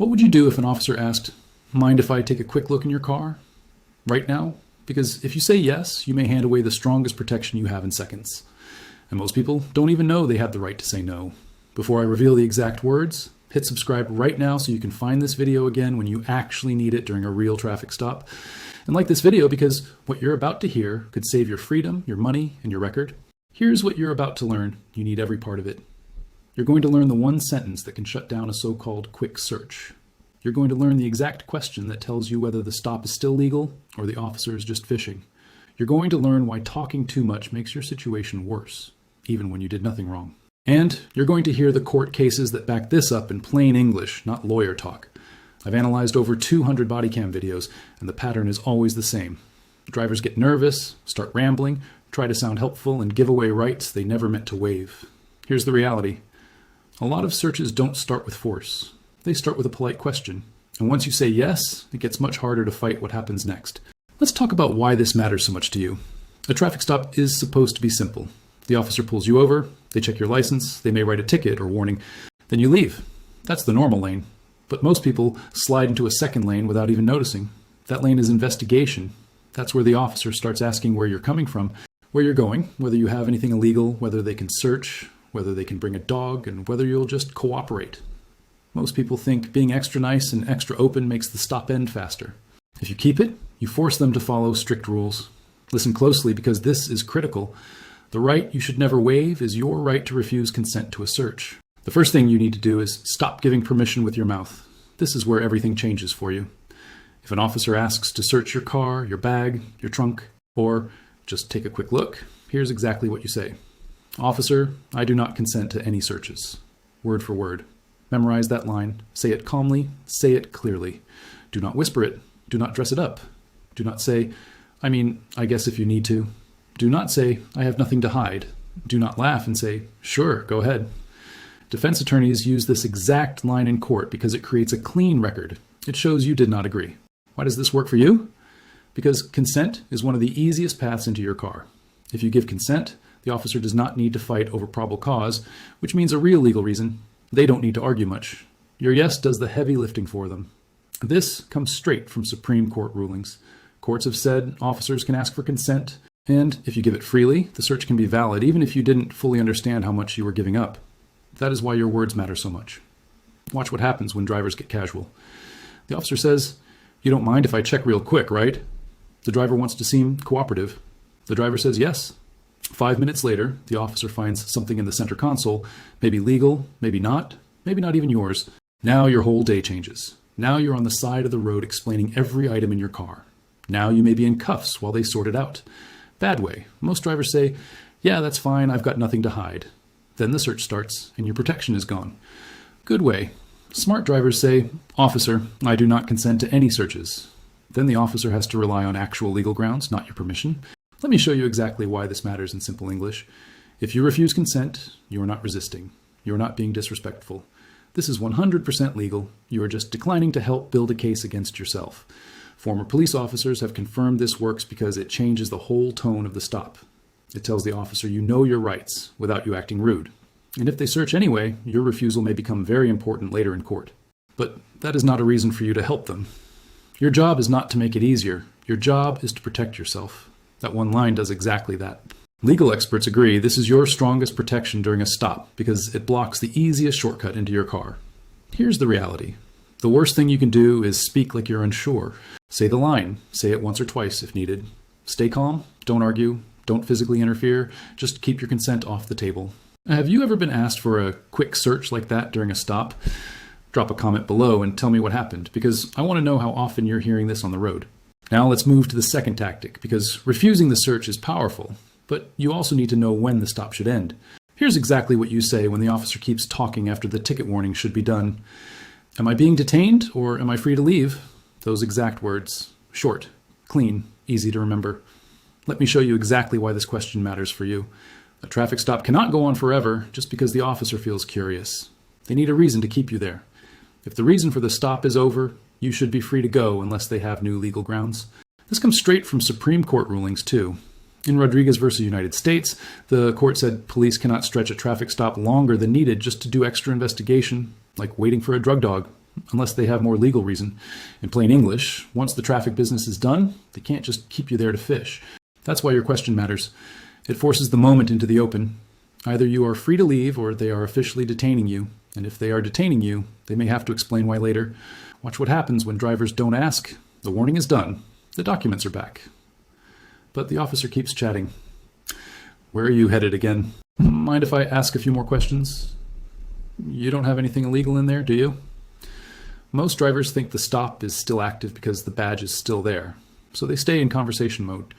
What would you do if an officer asked, "Mind if I take a quick look in your car? Right now?" Because if you say yes, you may hand away the strongest protection you have in seconds. And most people don't even know they have the right to say no. Before I reveal the exact words, hit subscribe right now so you can find this video again when you actually need it during a real traffic stop. And like this video because what you're about to hear could save your freedom, your money, and your record. Here's what you're about to learn. You need every part of it. You're going to learn the one sentence that can shut down a so-called quick search. You're going to learn the exact question that tells you whether the stop is still legal or the officer is just fishing. You're going to learn why talking too much makes your situation worse, even when you did nothing wrong. And you're going to hear the court cases that back this up in plain English, not lawyer talk. I've analyzed over 200 body cam videos, and the pattern is always the same. Drivers get nervous, start rambling, try to sound helpful, and give away rights they never meant to waive. Here's the reality. A lot of searches don't start with force. They start with a polite question. And once you say yes, it gets much harder to fight what happens next. Let's talk about why this matters so much to you. A traffic stop is supposed to be simple. The officer pulls you over, they check your license, they may write a ticket or warning, then you leave. That's the normal lane. But most people slide into a second lane without even noticing. That lane is investigation. That's where the officer starts asking where you're coming from, where you're going, whether you have anything illegal, whether they can search, whether they can bring a dog, and whether you'll just cooperate. Most people think being extra nice and extra open makes the stop end faster. If you keep it, you force them to follow strict rules. Listen closely because this is critical. The right you should never waive is your right to refuse consent to a search. The first thing you need to do is stop giving permission with your mouth. This is where everything changes for you. If an officer asks to search your car, your bag, your trunk, or just take a quick look, here's exactly what you say. "Officer, I do not consent to any searches." Word for word. Memorize that line. Say it calmly. Say it clearly. Do not whisper it. Do not dress it up. Do not say, I guess if you need to. Do not say, "I have nothing to hide." Do not laugh and say, "Sure, go ahead." Defense attorneys use this exact line in court because it creates a clean record. It shows you did not agree. Why does this work for you? Because consent is one of the easiest paths into your car. If you give consent, the officer does not need to fight over probable cause, which means a real legal reason. They don't need to argue much. Your yes does the heavy lifting for them. This comes straight from Supreme Court rulings. Courts have said officers can ask for consent, and if you give it freely, the search can be valid even if you didn't fully understand how much you were giving up. That is why your words matter so much. Watch what happens when drivers get casual. The officer says, "You don't mind if I check real quick, right?" The driver wants to seem cooperative. The driver says yes. 5 minutes later, the officer finds something in the center console, maybe legal, maybe not even yours. Now your whole day changes. Now you're on the side of the road explaining every item in your car. Now you may be in cuffs while they sort it out. Bad way. Most drivers say, "Yeah, that's fine, I've got nothing to hide." Then the search starts and your protection is gone. Good way. Smart drivers say, "Officer, I do not consent to any searches." Then the officer has to rely on actual legal grounds, not your permission. Let me show you exactly why this matters in simple English. If you refuse consent, you are not resisting. You are not being disrespectful. This is 100% legal. You are just declining to help build a case against yourself. Former police officers have confirmed this works because it changes the whole tone of the stop. It tells the officer you know your rights without you acting rude. And if they search anyway, your refusal may become very important later in court. But that is not a reason for you to help them. Your job is not to make it easier. Your job is to protect yourself. That one line does exactly that. Legal experts agree this is your strongest protection during a stop because it blocks the easiest shortcut into your car. Here's the reality. The worst thing you can do is speak like you're unsure. Say the line. Say it once or twice if needed. Stay calm. Don't argue. Don't physically interfere. Just keep your consent off the table. Have you ever been asked for a quick search like that during a stop? Drop a comment below and tell me what happened because I want to know how often you're hearing this on the road. Now let's move to the second tactic because refusing the search is powerful, but you also need to know when the stop should end. Here's exactly what you say when the officer keeps talking after the ticket warning should be done. "Am I being detained or am I free to leave?" Those exact words. Short, clean, easy to remember. Let me show you exactly why this question matters for you. A traffic stop cannot go on forever just because the officer feels curious. They need a reason to keep you there. If the reason for the stop is over, you should be free to go unless they have new legal grounds. This comes straight from Supreme Court rulings too. In Rodriguez versus United States, the court said police cannot stretch a traffic stop longer than needed just to do extra investigation, like waiting for a drug dog. unless they have more legal reason. In plain English, once the traffic business is done, they can't just keep you there to fish. That's why your question matters. It forces the moment into the open. Either you are free to leave or they are officially detaining you. And if they are detaining you, they may have to explain why later. Watch what happens when drivers don't ask. The warning is done. The documents are back. But the officer keeps chatting. Where are you headed again? Mind if I ask a few more questions? You don't have anything illegal in there, do you? Most drivers think the stop is still active because the badge is still there. So they stay in conversation mode.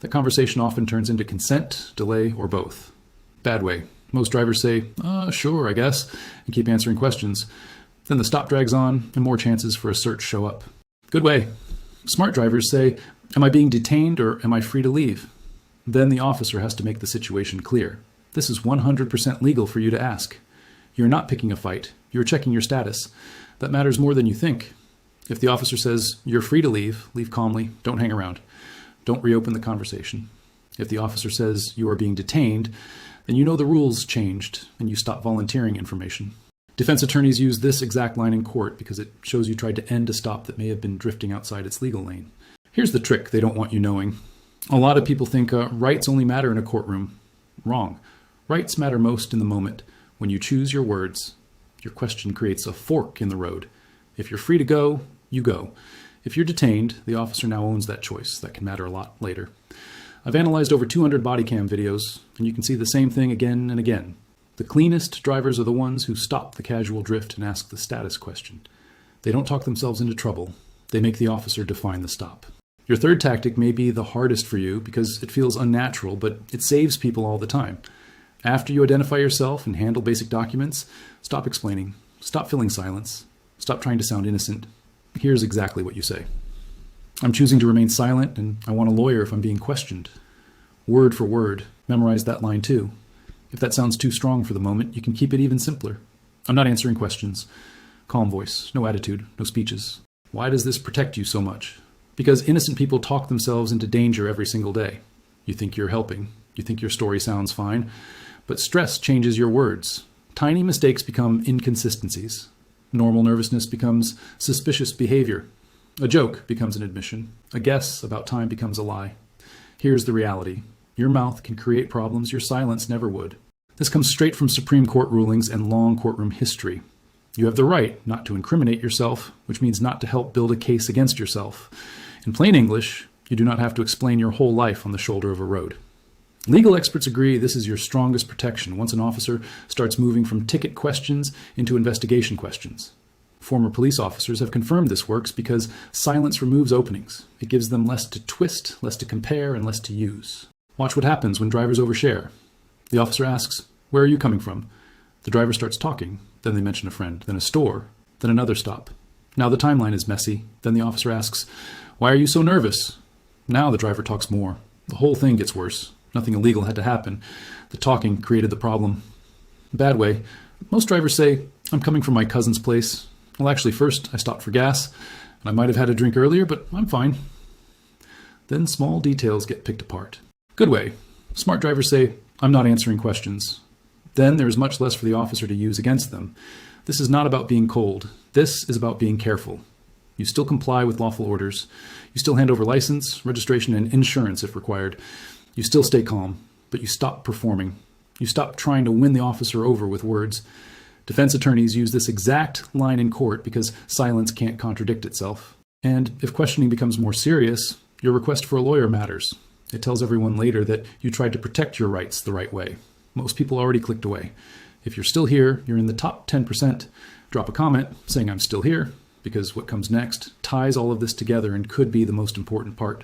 That conversation often turns into consent, delay, or both. Bad way. Most drivers say, sure, I guess, and keep answering questions. Then the stop drags on, and more chances for a search show up. Good way. Smart drivers say, am I being detained or am I free to leave? Then the officer has to make the situation clear. This is 100% legal for you to ask. You're not picking a fight. You're checking your status. That matters more than you think. If the officer says, you're free to leave calmly. Don't hang around. Don't reopen the conversation. If the officer says you are being detained, then you know the rules changed and you stop volunteering information. Defense attorneys use this exact line in court because it shows you tried to end a stop that may have been drifting outside its legal lane. Here's the trick they don't want you knowing. A lot of people think rights only matter in a courtroom. Wrong. Rights matter most in the moment. When you choose your words, your question creates a fork in the road. If you're free to go, you go. If you're detained, the officer now owns that choice. That can matter a lot later. I've analyzed over 200 body cam videos, and you can see the same thing again and again. The cleanest drivers are the ones who stop the casual drift and ask the status question. They don't talk themselves into trouble. They make the officer define the stop. Your third tactic may be the hardest for you because it feels unnatural, but it saves people all the time. After you identify yourself and handle basic documents, stop explaining. Stop filling silence. Stop trying to sound innocent. Here's exactly what you say. I'm choosing to remain silent, and I want a lawyer if I'm being questioned. Word for word. Memorize that line too. If that sounds too strong for the moment, you can keep it even simpler. I'm not answering questions. Calm voice. No attitude. No speeches. Why does this protect you so much? Because innocent people talk themselves into danger every single day. You think you're helping. You think your story sounds fine. But stress changes your words. Tiny mistakes become inconsistencies. Normal nervousness becomes suspicious behavior. A joke becomes an admission. A guess about time becomes a lie. Here's the reality. Your mouth can create problems your silence never would. This comes straight from Supreme Court rulings and long courtroom history. You have the right not to incriminate yourself, which means not to help build a case against yourself. In plain English, you do not have to explain your whole life on the shoulder of a road. Legal experts agree this is your strongest protection once an officer starts moving from ticket questions into investigation questions. Former police officers have confirmed this works because silence removes openings. It gives them less to twist, less to compare, and less to use. Watch what happens when drivers overshare. The officer asks, where are you coming from? The driver starts talking. Then they mention a friend, then a store, then another stop. Now the timeline is messy. Then the officer asks, why are you so nervous? Now the driver talks more. The whole thing gets worse. Nothing illegal had to happen. The talking created the problem. Bad way. Most drivers say, I'm coming from my cousin's place. Well, actually, first I stopped for gas, and I might have had a drink earlier, but I'm fine. Then small details get picked apart. Good way. Smart drivers say, I'm not answering questions. Then there is much less for the officer to use against them. This is not about being cold. This is about being careful. You still comply with lawful orders. You still hand over license, registration, and insurance if required. You still stay calm, but you stop performing. You stop trying to win the officer over with words. Defense attorneys use this exact line in court because silence can't contradict itself. And if questioning becomes more serious, your request for a lawyer matters. It tells everyone later that you tried to protect your rights the right way. Most people already clicked away. If you're still here, you're in the top 10%. Drop a comment saying I'm still here, because what comes next ties all of this together and could be the most important part.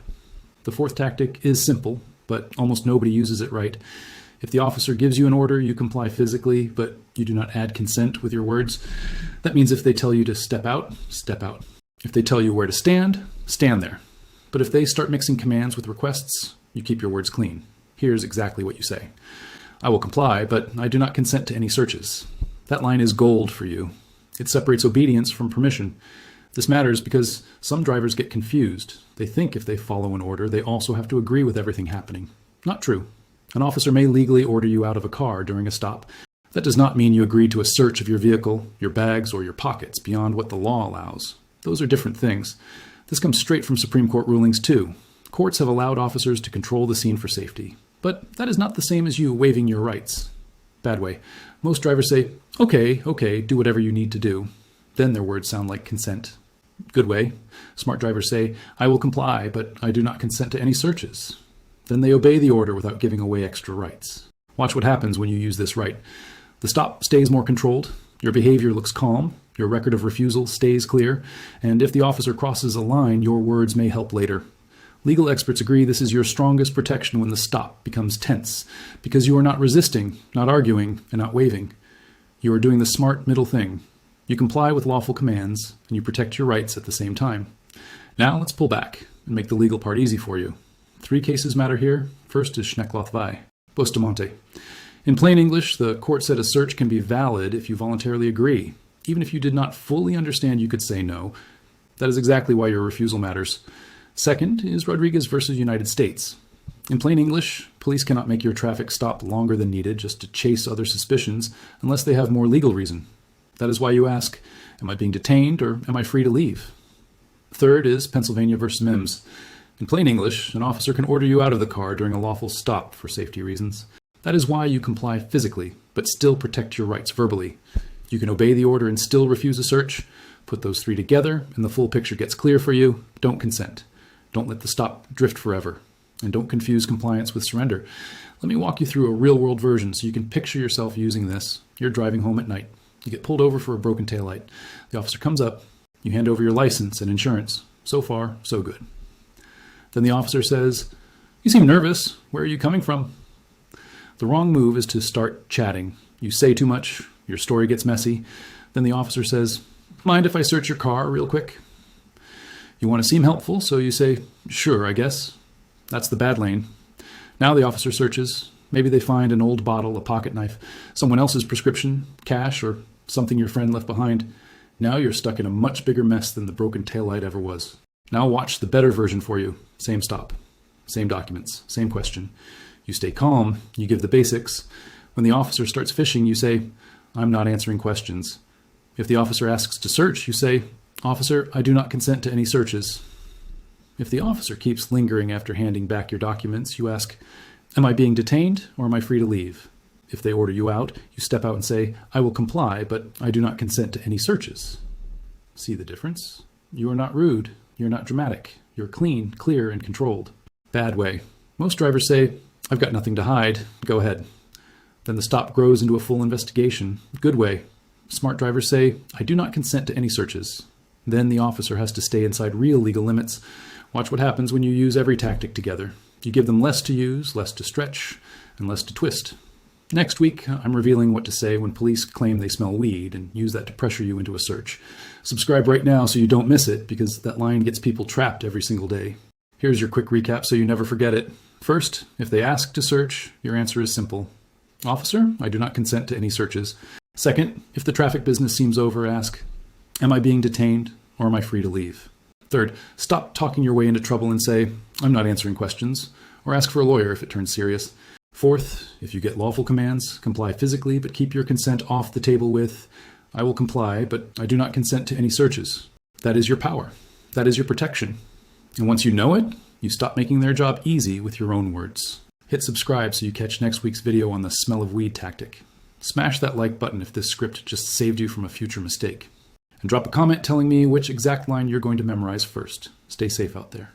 The fourth tactic is simple, but almost nobody uses it right. If the officer gives you an order, you comply physically, but you do not add consent with your words. That means if they tell you to step out, step out. If they tell you where to stand, stand there. But if they start mixing commands with requests, you keep your words clean. Here's exactly what you say. I will comply, but I do not consent to any searches. That line is gold for you. It separates obedience from permission. This matters because some drivers get confused. They think if they follow an order, they also have to agree with everything happening. Not true. An officer may legally order you out of a car during a stop, That does not mean you agreed to a search of your vehicle, your bags, or your pockets beyond what the law allows. Those are different things. This comes straight from Supreme Court rulings, too. Courts have allowed officers to control the scene for safety. But that is not the same as you waiving your rights. Bad way. Most drivers say, okay, do whatever you need to do. Then their words sound like consent. Good way. Smart drivers say, I will comply, but I do not consent to any searches. Then they obey the order without giving away extra rights. Watch what happens when you use this right. The stop stays more controlled, your behavior looks calm, your record of refusal stays clear, and if the officer crosses a line, your words may help later. Legal experts agree this is your strongest protection when the stop becomes tense, because you are not resisting, not arguing, and not waiving. You are doing the smart middle thing. You comply with lawful commands, and you protect your rights at the same time. Now let's pull back and make the legal part easy for you. 3 cases matter here. First is Schneckloth-Vai. Bustamante. In plain English, the court said a search can be valid if you voluntarily agree. Even if you did not fully understand, you could say no. That is exactly why your refusal matters. Second is Rodriguez versus United States. In plain English, police cannot make your traffic stop longer than needed just to chase other suspicions unless they have more legal reason. That is why you ask, am I being detained or am I free to leave? Third is Pennsylvania versus Mims. In plain English, an officer can order you out of the car during a lawful stop for safety reasons. That is why you comply physically, but still protect your rights verbally. You can obey the order and still refuse a search. Put those 3 together, and the full picture gets clear for you. Don't consent. Don't let the stop drift forever. And don't confuse compliance with surrender. Let me walk you through a real-world version so you can picture yourself using this. You're driving home at night. You get pulled over for a broken taillight. The officer comes up. You hand over your license and insurance. So far, so good. Then the officer says, you seem nervous. Where are you coming from? The wrong move is to start chatting. You say too much, your story gets messy. Then the officer says, mind if I search your car real quick? You want to seem helpful, so you say, sure, I guess. That's the bad lane. Now the officer searches. Maybe they find an old bottle, a pocket knife, someone else's prescription, cash, or something your friend left behind. Now you're stuck in a much bigger mess than the broken taillight ever was. Now watch the better version for you. Same stop, same documents, same question. You stay calm, you give the basics. When the officer starts fishing, you say, I'm not answering questions. If the officer asks to search, you say, officer, I do not consent to any searches. If the officer keeps lingering after handing back your documents, you ask, am I being detained or am I free to leave? If they order you out, you step out and say, I will comply, but I do not consent to any searches. See the difference? You are not rude. You're not dramatic. You're clean, clear, and controlled. Bad way. Most drivers say, I've got nothing to hide. Go ahead. Then the stop grows into a full investigation. Good way. Smart drivers say, I do not consent to any searches. Then the officer has to stay inside real legal limits. Watch what happens when you use every tactic together. You give them less to use, less to stretch, and less to twist. Next week, I'm revealing what to say when police claim they smell weed and use that to pressure you into a search. Subscribe right now so you don't miss it, because that line gets people trapped every single day. Here's your quick recap so you never forget it. First, if they ask to search, your answer is simple. Officer, I do not consent to any searches. Second, if the traffic business seems over, ask, am I being detained or am I free to leave? Third, stop talking your way into trouble and say, I'm not answering questions, or ask for a lawyer if it turns serious. Fourth, if you get lawful commands, comply physically, but keep your consent off the table with, I will comply, but I do not consent to any searches. That is your power. That is your protection. And once you know it, you stop making their job easy with your own words. Hit subscribe so you catch next week's video on the smell of weed tactic. Smash that like button if this script just saved you from a future mistake. And drop a comment telling me which exact line you're going to memorize first. Stay safe out there.